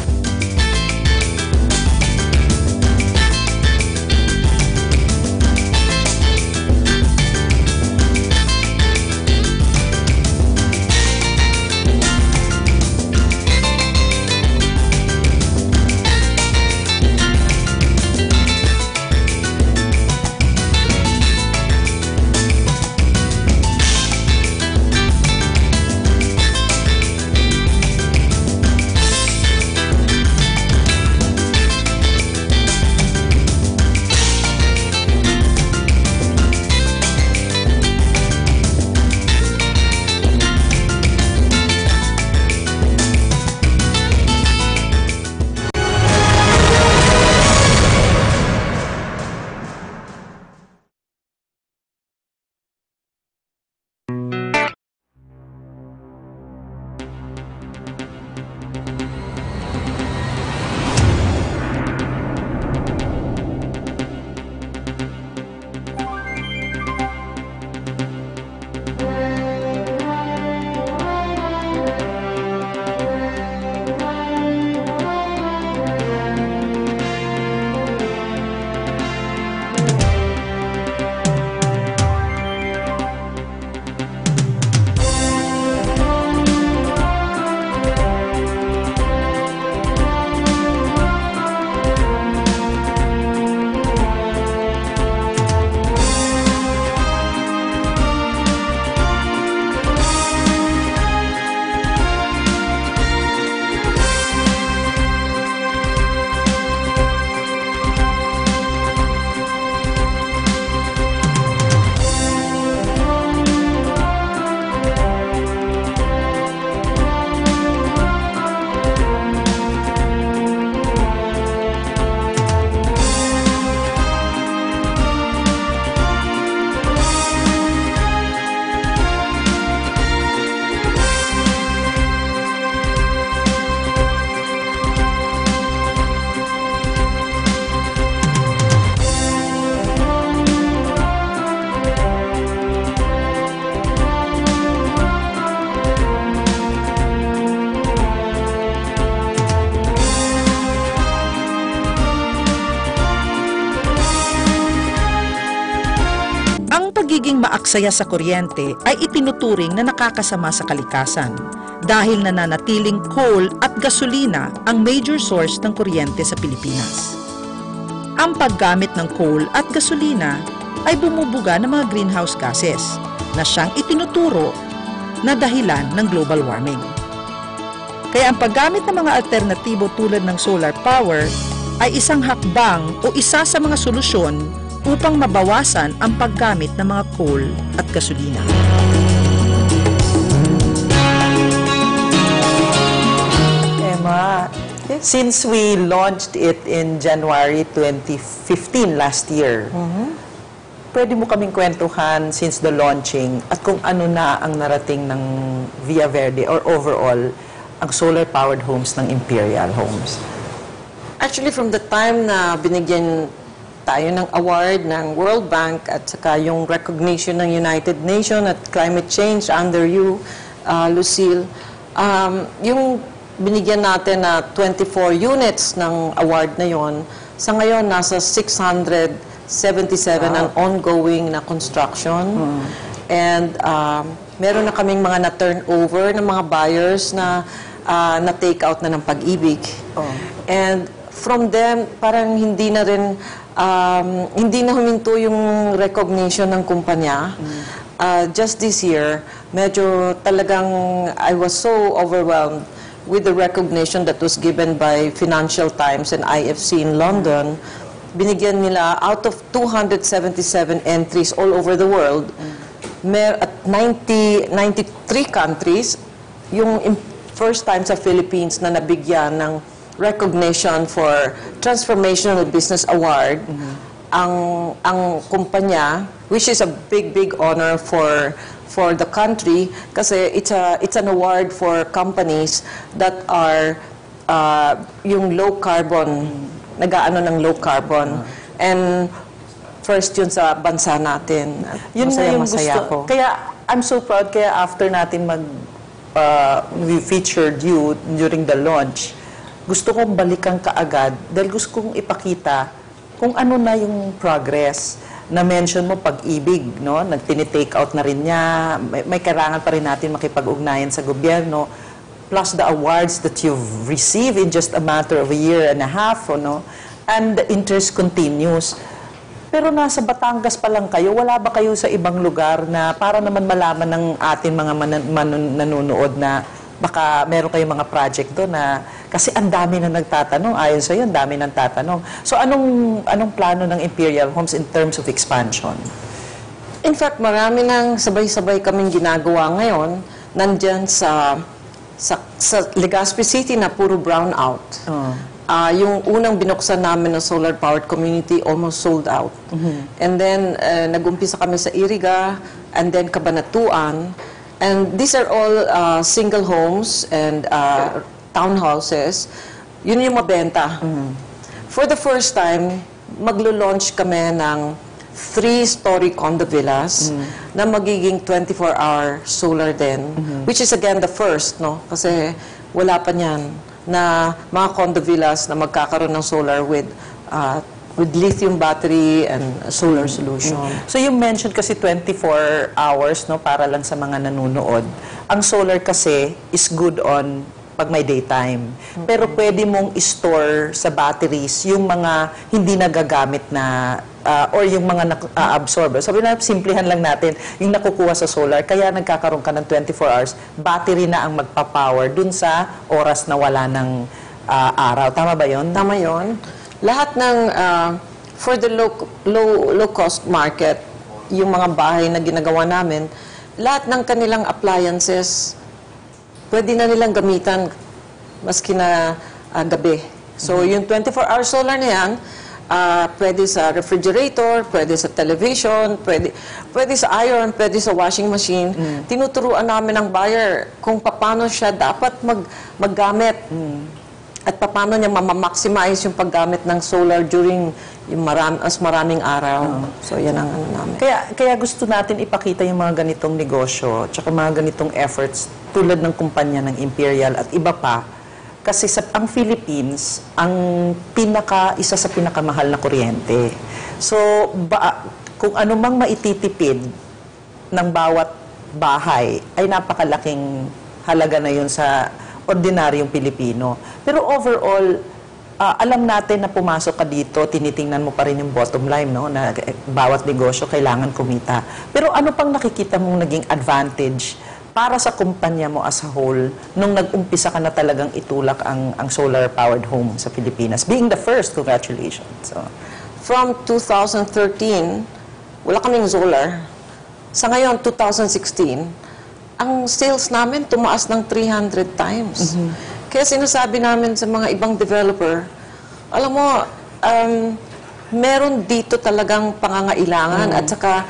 Ang pagiging maaksaya sa kuryente ay itinuturing na nakakasama sa kalikasan dahil nananatiling coal at gasolina ang major source ng kuryente sa Pilipinas. Ang paggamit ng coal at gasolina ay bumubuga ng mga greenhouse gases na siyang itinuturo na dahilan ng global warming. Kaya ang paggamit ng mga alternatibo tulad ng solar power ay isang hakbang o isa sa mga solusyon upang mabawasan ang paggamit ng mga coal at gasolina. Emma, since we launched it in January 2015 last year, pwede mo kaming kwentuhan since the launching at kung ano na ang narating ng Via Verde or overall ang solar-powered homes ng Imperial Homes. Actually, from the time na binigyan tayo ng award ng World Bank at saka yung recognition ng United Nations at climate change under you, Lucille, yung binigyan natin na 24 units ng award na yon, sa ngayon nasa 677 ang ongoing na construction. And meron na kaming mga na-turnover ng mga buyers na na-take out na ng Pag-ibig. And from them, parang hindi na rin hindi na huminto yung recognition ng kumpanya. Just this year, medyo talagang I was so overwhelmed with the recognition that was given by Financial Times and IFC in London. Binigyan nila out of 277 entries all over the world, at 93 countries, yung first time sa Philippines na nabigyan ng recognition for Transformational Business Award, ang kumpanya, which is a big honor for the country kasi it's an award for companies that are yung low carbon, nag-aano ng low carbon, and first yun sa bansa natin. Yun na yung masaya gusto. ko. Kaya I'm so proud kaya after natin we featured you during the launch, gusto kong balikan kaagad dahil gusto kong ipakita kung ano na yung progress. Na-mention mo Pag-ibig, no? Nagtini-take out na rin niya. May kailangan pa rin natin makipag-ugnayan sa gobyerno. Plus the awards that you've received in just a matter of a year and a half, no? And the interest continues. Pero nasa Batangas pa lang kayo, wala ba kayo sa ibang lugar na para naman malaman ng ating mga nanonood na baka meron kayong mga project doon na kasi ang dami na nagtatanong, ayon sa iyo, ang dami nang tatanong. So anong plano ng Imperial Homes in terms of expansion? In fact, marami nang sabay-sabay kaming ginagawa ngayon nandyan sa Legazpi City na puro brownout. Yung unang binuksan namin na solar-powered community almost sold out. And then, nag-umpisa kami sa Iriga, and then Cabanatuan. And these are all single homes and townhouses. Yun yung mabenta. For the first time, maglo-launch kami ng 3-story condo villas na magiging 24-hour solar din, which is again the first, no? Kasi wala pa niyan na mga condo villas na magkakaroon ng solar with lithium battery and solar solution. So you mentioned kasi 24 hours, no, para lang sa mga nanonood. Ang solar kasi is good on pag may daytime. Pero pwede mong store sa batteries yung mga hindi nagagamit na or yung mga absorb. Sabi na, simplihan lang natin, yung nakukuha sa solar, kaya nagkakaroon ka ng 24 hours, battery na ang magpapower dun sa oras na wala ng araw. Tama ba yun? Tama yun. Lahat ng, for the low-cost market, yung mga bahay na ginagawa namin, lahat ng kanilang appliances, pwede na nilang gamitan maski na gabi. So, yung 24-hour solar na yan, pwede sa refrigerator, pwede sa television, pwede sa iron, pwede sa washing machine. Tinuturuan namin ang buyer kung paano siya dapat maggamit. At paano niya ma-maximize yung paggamit ng solar during yung maraming araw. So, yan ang ano namin. Kaya gusto natin ipakita yung mga ganitong negosyo, tsaka mga ganitong efforts tulad ng kumpanya ng Imperial at iba pa. Kasi ang Philippines, ang isa sa pinakamahal na kuryente. So, kung anumang maititipid ng bawat bahay ay napakalaking halaga na yun sa ordinaryong Pilipino. Pero overall, alam natin na pumasok ka dito, tinitingnan mo pa rin yung bottom line, no? Na bawat negosyo kailangan kumita. Pero ano pang nakikita mong naging advantage para sa kumpanya mo as a whole nung nag-umpisa ka na talagang itulak ang solar-powered home sa Pilipinas? Being the first, congratulations. So, From 2013, wala kaming solar. Sa ngayon, 2016, ang sales namin tumaas ng 300 times. Kaya sinasabi namin sa mga ibang developer, alam mo, meron dito talagang pangangailangan at saka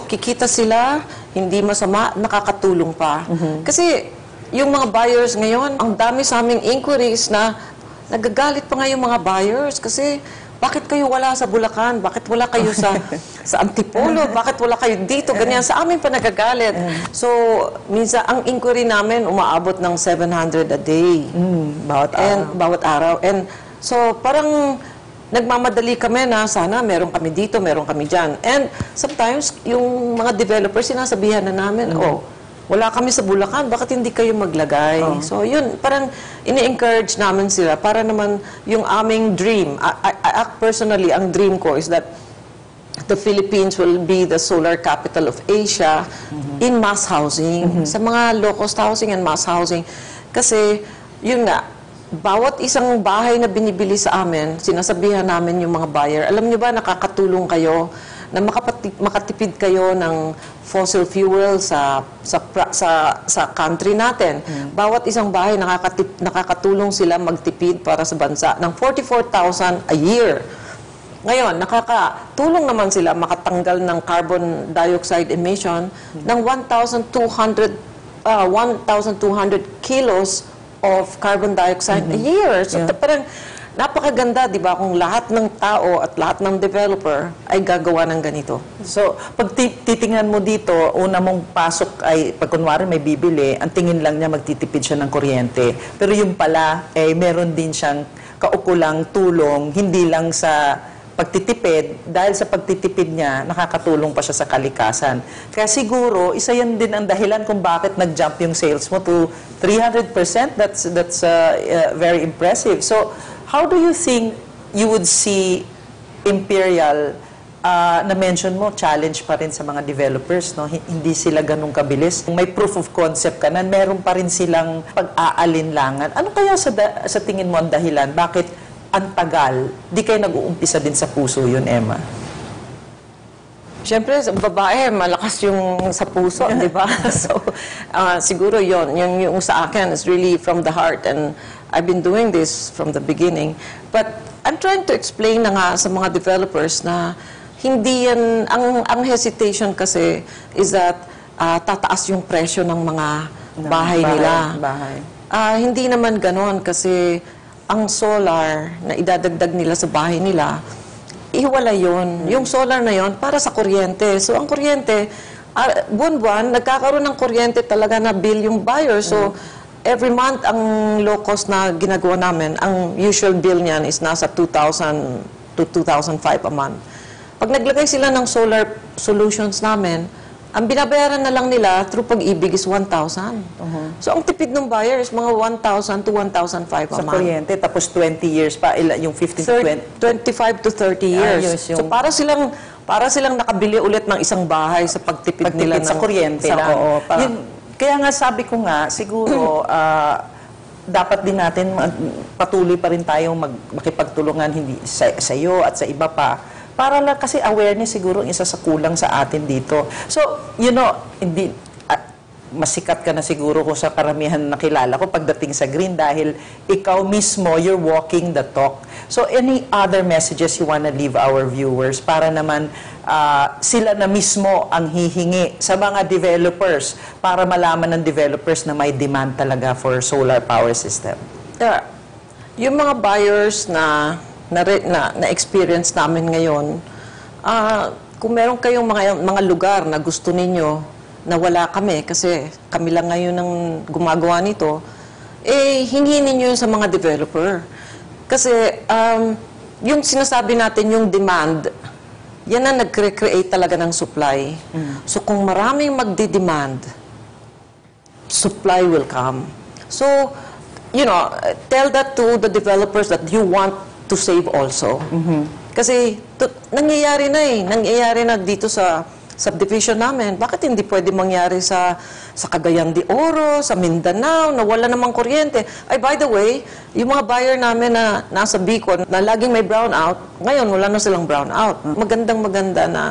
kikita sila, hindi masama, nakakatulong pa. Kasi yung mga buyers ngayon, ang dami sa aming inquiries na nagagalit pa nga yung mga buyers kasi bakit kayo wala sa Bulacan? Bakit wala kayo sa Antipolo? Bakit wala kayo dito? Ganyan. Sa amin pa nagagalit. So, minsan, ang inquiry namin umaabot ng 700 a day. Bawat araw. And so, parang nagmamadali kami na sana meron kami dito, meron kami dyan. And sometimes, yung mga developers, sinasabihan na namin, wala kami sa Bulacan, bakit hindi kayo maglagay? So, yun, parang ini-encourage namin sila para naman yung aming dream. Personally, ang dream ko is that the Philippines will be the solar capital of Asia in mass housing, sa mga low-cost housing and mass housing. Kasi, yun nga, bawat isang bahay na binibili sa amin, sinasabihan namin yung mga buyer, alam nyo ba, nakakatulong kayo na makatipid kayo ng fossil fuel sa country natin. Bawat isang bahay nakakatulong sila magtipid para sa bansa ng 44,000 a year. Ngayon, nakakatulong naman sila makatanggal ng carbon dioxide emission ng 1,200 kilos of carbon dioxide a year. So, parang napakaganda, di ba, kung lahat ng tao at lahat ng developer ay gagawa ng ganito. So, pag titingnan mo dito, una mong pasok ay, pag kunwari may bibili, ang tingin lang niya magtitipid siya ng kuryente. Pero yung pala, meron din siyang kaukulang tulong, hindi lang sa pagtitipid, dahil sa pagtitipid niya, nakakatulong pa siya sa kalikasan. Kaya siguro, isa yan din ang dahilan kung bakit nag-jump yung sales mo to 300%. That's very impressive. So, how do you think you would see Imperial, na-mention mo, challenge pa rin sa mga developers, no? Hindi sila ganun kabilis. May proof of concept ka na, meron pa rin silang pag-aalinlangan. Ano kaya sa tingin mo ang dahilan? Bakit ang tagal? Di kayo nag-uumpisa din sa puso yun, Emma? Siyempre, sa babae, malakas yung sa puso, di ba? So, siguro yung sa akin is really from the heart, and I've been doing this from the beginning. But I'm trying to explain na nga sa mga developers na hindi yan, ang hesitation kasi is that tataas yung presyo ng mga bahay nila. Hindi naman ganon kasi ang solar na idadagdag nila sa bahay nila, iwala yun. Yung solar na yun para sa kuryente. So, ang kuryente, buwan-buwan, nagkakaroon ng kuryente talaga na bill yung buyer. So, every month, ang low cost na ginagawa namin, ang usual bill niyan is nasa 2,000 to 2,500 a month. Pag naglagay sila ng solar solutions namin, ang binabayaran na lang nila through Pag-ibig is 1,000. So, ang tipid ng buyer is mga 1,000 to 1,500 a month. Sa kuryente, tapos 20 years pa, yung 15 to 20? 25 to 30 years. So, para silang nakabili ulit ng isang bahay sa pagtipid nila sa kuryente lang. Kaya nga sabi ko nga, siguro, dapat din natin patuloy pa rin tayong makipagtulungan hindi sa iyo at sa iba pa. Para lang kasi awareness siguro isa sa kulang sa atin dito. So, hindi masikat ka na siguro kung sa karamihan na kilala ko pagdating sa green dahil ikaw mismo, you're walking the talk. So, any other messages you wanna leave our viewers para naman sila na mismo ang hihingi sa mga developers para malaman ng developers na may demand talaga for solar power system? Yung mga buyers na experience namin ngayon, kung meron kayong mga lugar na gusto ninyo na wala kami, kasi kami lang ngayon ang gumagawa nito, hingin ninyo sa mga developer. Kasi yung sinasabi natin, yung demand, yan ang nag-create talaga ng supply. So kung maraming magdi-demand, supply will come. So, you know, tell that to the developers that you want to save also. Kasi nangyayari na nangyayari na dito sa subdivision namin. Bakit hindi pwede mangyari sa Cagayan de Oro, sa Mindanao, na wala namang kuryente? Ay, by the way, yung mga buyer namin na nasa Bicol, na laging may brownout, ngayon wala na silang brownout. Magandang-maganda na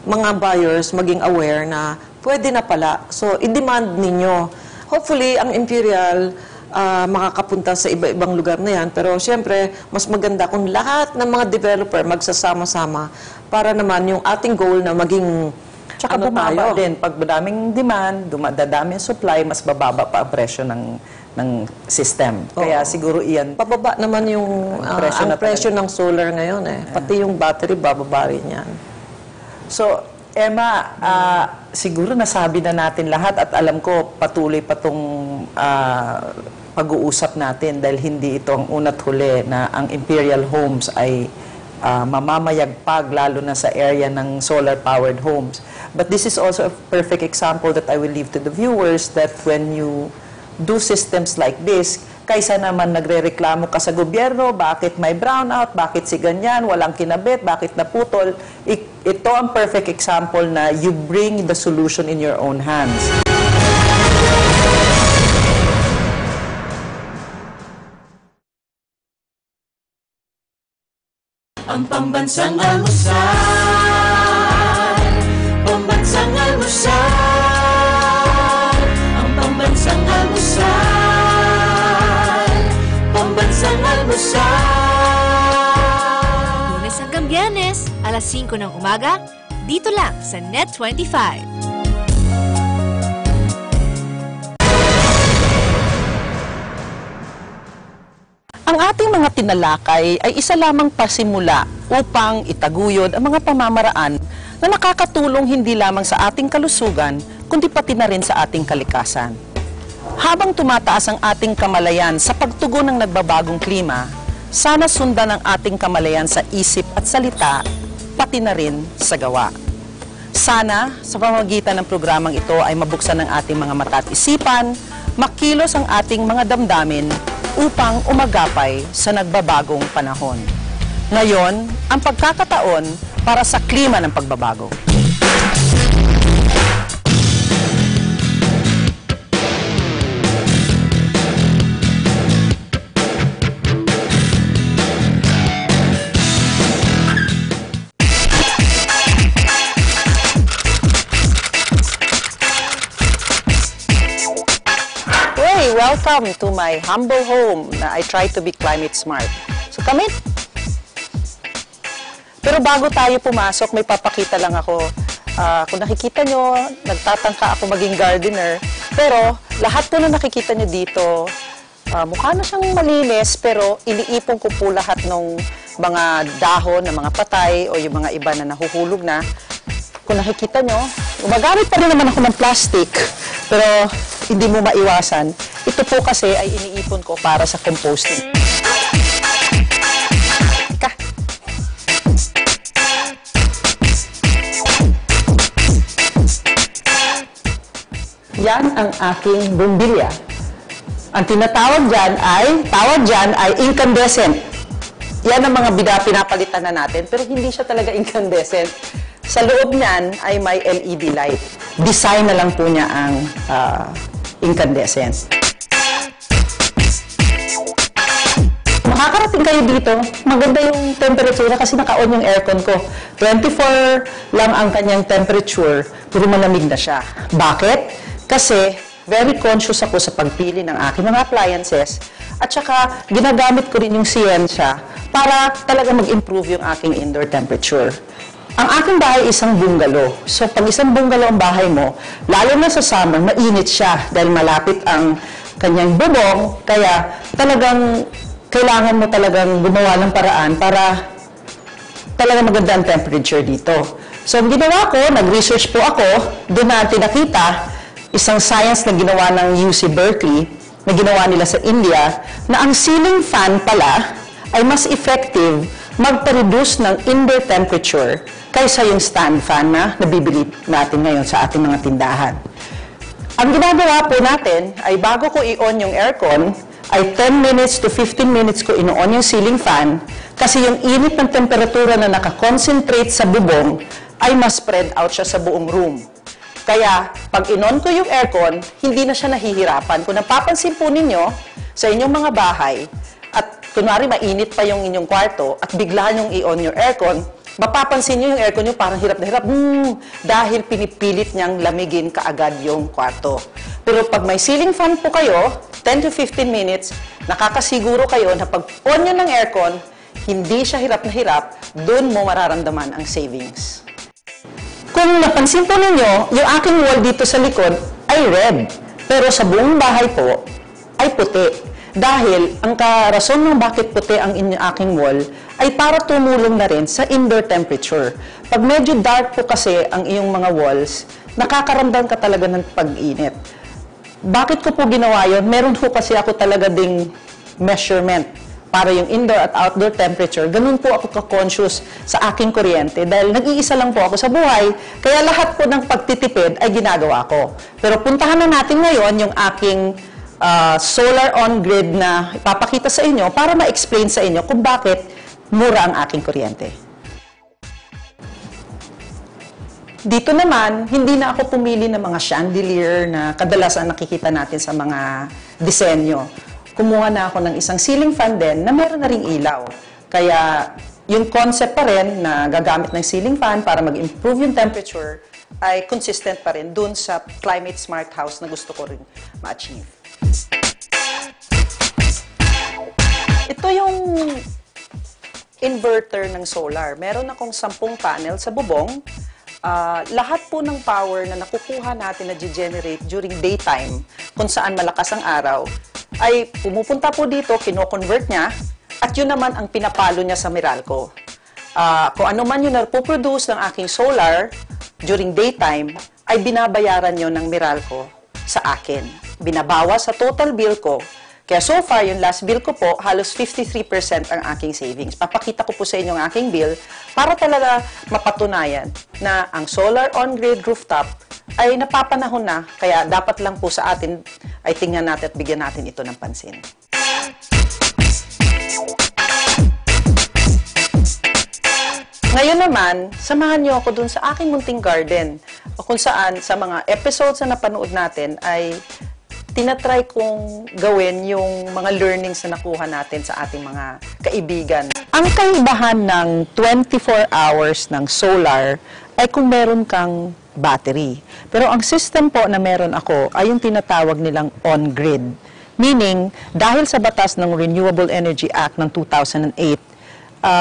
mga buyers maging aware na pwede na pala. So, i-demand ninyo. Hopefully, ang Imperial makakapunta sa iba-ibang lugar na yan. Pero siyempre, mas maganda kung lahat ng mga developer magsasama-sama para naman yung ating goal na maging Tsaka bumaba din. Pag madaming demand, dadami supply, mas bababa pa ang presyo ng system. Kaya siguro iyan. Pababa naman yung presyo ng solar ngayon Pati yung battery, bababa rin yan. So, Emma, siguro nasabi na natin lahat at alam ko patuloy pa itong pag-uusap natin dahil hindi ito ang una't huli na ang Imperial Homes ay mamamayagpag lalo na sa area ng solar-powered homes. But this is also a perfect example that I will leave to the viewers that when you do systems like this, kaysa naman nagre-reklamo ka sa gobyerno, bakit may brownout, bakit si ganyan, walang kinabit, bakit naputol, ito ang perfect example na you bring the solution in your own hands. Ang pambansang almusal, pambansang almusal, ang pambansang almusal, pambansang almusal. Lunes hanggang Biyernes, alas 5 ng umaga, dito lang sa Net 25. Ang ating mga tinalakay ay isa lamang pasimula upang itaguyod ang mga pamamaraan na nakakatulong hindi lamang sa ating kalusugan, kundi pati na rin sa ating kalikasan. Habang tumataas ang ating kamalayan sa pagtugon ng nagbabagong klima, sana sundan ang ating kamalayan sa isip at salita, pati na rin sa gawa. Sana, sa pamamagitan ng programang ito ay mabuksan ang ating mga mata at isipan, makilos ang ating mga damdamin, upang umagapay sa nagbabagong panahon. Ngayon, ang pagkakataon para sa klima ng pagbabago. Welcome to my humble home na I try to be climate smart. So come in. Pero bago tayo pumasok, may papakita lang ako. Kung nakikita nyo, nagtatangka ako maging gardener. Pero lahat po na nakikita nyo dito, mukha na siyang malinis, pero iniipon ko po lahat ng mga dahon, ng mga patay, o yung mga iba na nahuhulog na. Kung nakikita nyo, gumagamit pa rin naman ako ng plastic, pero hindi mo maiwasan. Ito po kasi ay iniipon ko para sa composting. Yan ang aking bumbilya. Ang tinatawag dyan ay incandescent. Yan ang mga pinapalitan na natin, pero hindi siya talaga incandescent. Sa loob niyan ay may LED light. Design na lang po niya ang incandescent. Makakarating kayo dito, maganda yung temperature kasi naka-on yung aircon ko. 24 lang ang kanyang temperature, pero malamig na siya. Bakit? Kasi very conscious ako sa pagpili ng aking mga appliances at saka ginagamit ko rin yung siyensya para talaga mag-improve yung aking indoor temperature. Ang aking bahay isang bungalow. So, pag isang bungalow ang bahay mo, lalo na sa summer, mainit siya dahil malapit ang kanyang bubong. Kaya talagang kailangan mo talagang gumawa ng paraan para talagang maganda ang temperature dito. So, ang ginawa ko, nag-research po ako, doon natin nakita isang science na ginawa ng UC Berkeley, na ginawa nila sa India, na ang ceiling fan pala ay mas effective magpa-reduce ng indoor temperature kaysa yung stand fan na nabibili natin ngayon sa ating mga tindahan. Ang ginagawa po natin ay bago ko i-on yung aircon, ay 10 minutes to 15 minutes ko ino-on yung ceiling fan kasi yung init ng temperatura na nakakonsentrate sa bubong ay mas spread out siya sa buong room. Kaya, pag in-on ko yung aircon, hindi na siya nahihirapan. Kung napapansin po ninyo sa inyong mga bahay, at kunwari mainit pa yung inyong kwarto, at bigla nyong i-on yung aircon, mapapansin nyo yung aircon nyo parang hirap na hirap, dahil pinipilit niyang lamigin kaagad yung kwarto. Pero pag may ceiling fan po kayo, 10 to 15 minutes, nakakasiguro kayo na pag on nyo ng aircon, hindi siya hirap na hirap, doon mo mararamdaman ang savings. Kung napansin po ninyo, yung aking wall dito sa likod ay red, pero sa buong bahay po ay puti. Dahil ang karason ng bakit puti ang aking wall ay para tumulong na rin sa indoor temperature. Pag medyo dark po kasi ang iyong mga walls, nakakaramdam ka talaga ng pag-init. Bakit ko po ginawa yun? Meron po kasi ako talaga ding measurement para yung indoor at outdoor temperature. Ganun po ako ka-conscious sa aking kuryente dahil nag-iisa lang po ako sa buhay, kaya lahat po ng pagtitipid ay ginagawa ko. Pero puntahan na natin ngayon yung aking solar on-grid na ipapakita sa inyo para ma-explain sa inyo kung bakit mura ang aking kuryente. Dito naman, hindi na ako pumili ng mga chandelier na kadalasan nakikita natin sa mga disenyo. Kumuha na ako ng isang ceiling fan din na meron na ring ilaw. Kaya yung concept pa rin na gagamit ng ceiling fan para mag-improve yung temperature ay consistent pa rin dun sa climate smart house na gusto ko rin ma-achieve. Ito yung inverter ng solar. Meron akong 10 panel sa bubong. Lahat po ng power na nakukuha natin na generate during daytime, kung saan malakas ang araw, ay pumupunta po dito, kino-convert niya, at yun naman ang pinapalo niya sa Meralco. Kung ano man yung napoproduce ng aking solar during daytime, ay binabayaran nyo ng Meralco sa akin. Binabawas sa total bill ko. Kaya so far, yung last bill ko po, halos 53% ang aking savings. Papakita ko po sa inyo ang aking bill para talaga mapatunayan na ang solar on-grid rooftop ay napapanahon na. Kaya dapat lang po sa atin ay tingnan natin at bigyan natin ito ng pansin. Ngayon naman, samahan niyo ako dun sa aking munting garden o kung saan sa mga episodes na napanood natin ay tinatry kong gawin yung mga learnings na nakuha natin sa ating mga kaibigan. Ang kaibahan ng 24 hours ng solar ay kung meron kang battery. Pero ang system po na meron ako ay yung tinatawag nilang on-grid. Meaning, dahil sa batas ng Renewable Energy Act ng 2008,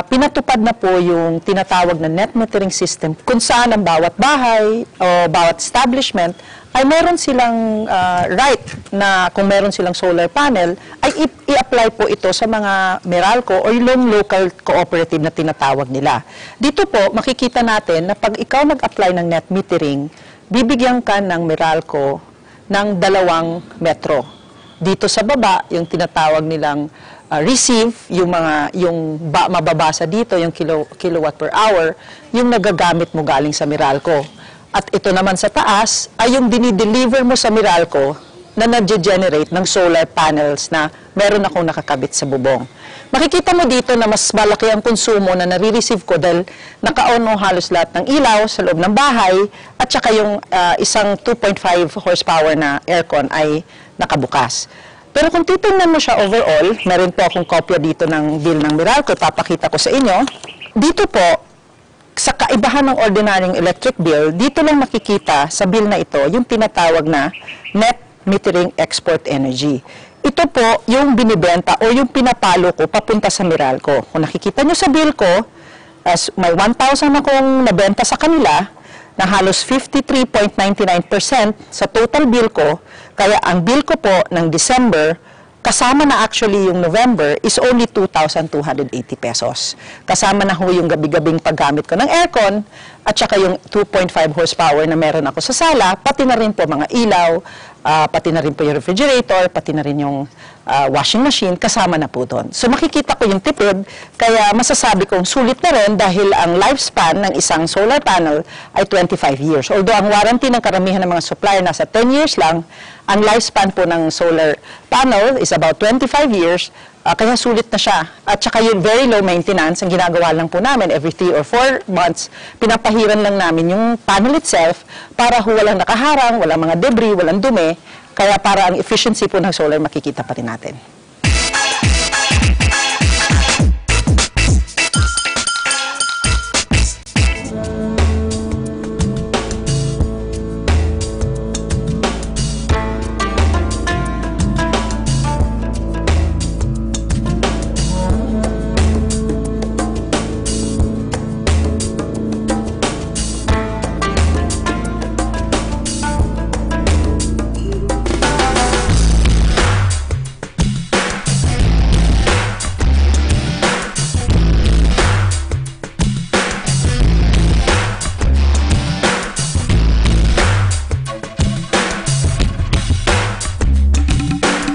pinatupad na po yung tinatawag na net metering system kung saan ang bawat bahay o bawat establishment ay meron silang right na kung meron silang solar panel ay i-apply po ito sa mga Meralco o yung local cooperative na tinatawag nila. Dito po makikita natin na pag ikaw nag-apply ng net metering, bibigyan ka ng Meralco ng 2 metro. Dito sa baba, yung tinatawag nilang receive, yung mababasa dito, yung kilowatt per hour, yung nagagamit mo galing sa Meralco. At ito naman sa taas ay yung dinideliver mo sa Meralco na nag-generate ng solar panels na meron akong nakakabit sa bubong. Makikita mo dito na mas malaki ang konsumo na nare-receive ko dahil naka-on halos lahat ng ilaw sa loob ng bahay at saka yung isang 2.5 horsepower na aircon ay nakabukas. Pero kung titingnan mo siya overall, meron po akong kopya dito ng bill ng Meralco, papakita ko sa inyo. Dito po, sa kaibahan ng ordinaryong electric bill, dito lang makikita sa bill na ito yung tinatawag na net metering export energy. Ito po yung binibenta o yung pinapalo ko papunta sa Meralco. Kung nakikita nyo sa bill ko, may 1,000 akong nabenta sa kanila na halos 53.99% sa total bill ko. Kaya ang bill ko po ng December, kasama na actually yung November, is only 2,280 pesos. Kasama na ho yung gabi-gabing paggamit ko ng aircon at saka yung 2.5 horsepower na meron ako sa sala, pati na rin po mga ilaw, pati na rin po yung refrigerator, pati na rin yung washing machine, kasama na po doon. So makikita ko yung tipid, kaya masasabi kong sulit na rin dahil ang lifespan ng isang solar panel ay 25 years. Although ang warranty ng karamihan ng mga supplier nasa 10 years lang, ang lifespan po ng solar panel is about 25 years, kaya sulit na siya. At saka yung very low maintenance, ang ginagawa lang po namin every 3 or 4 months, pinapahiran lang namin yung panel itself para walang nakaharang, walang mga debris, walang dumi, kaya para ang efficiency po ng solar makikita pa rin natin.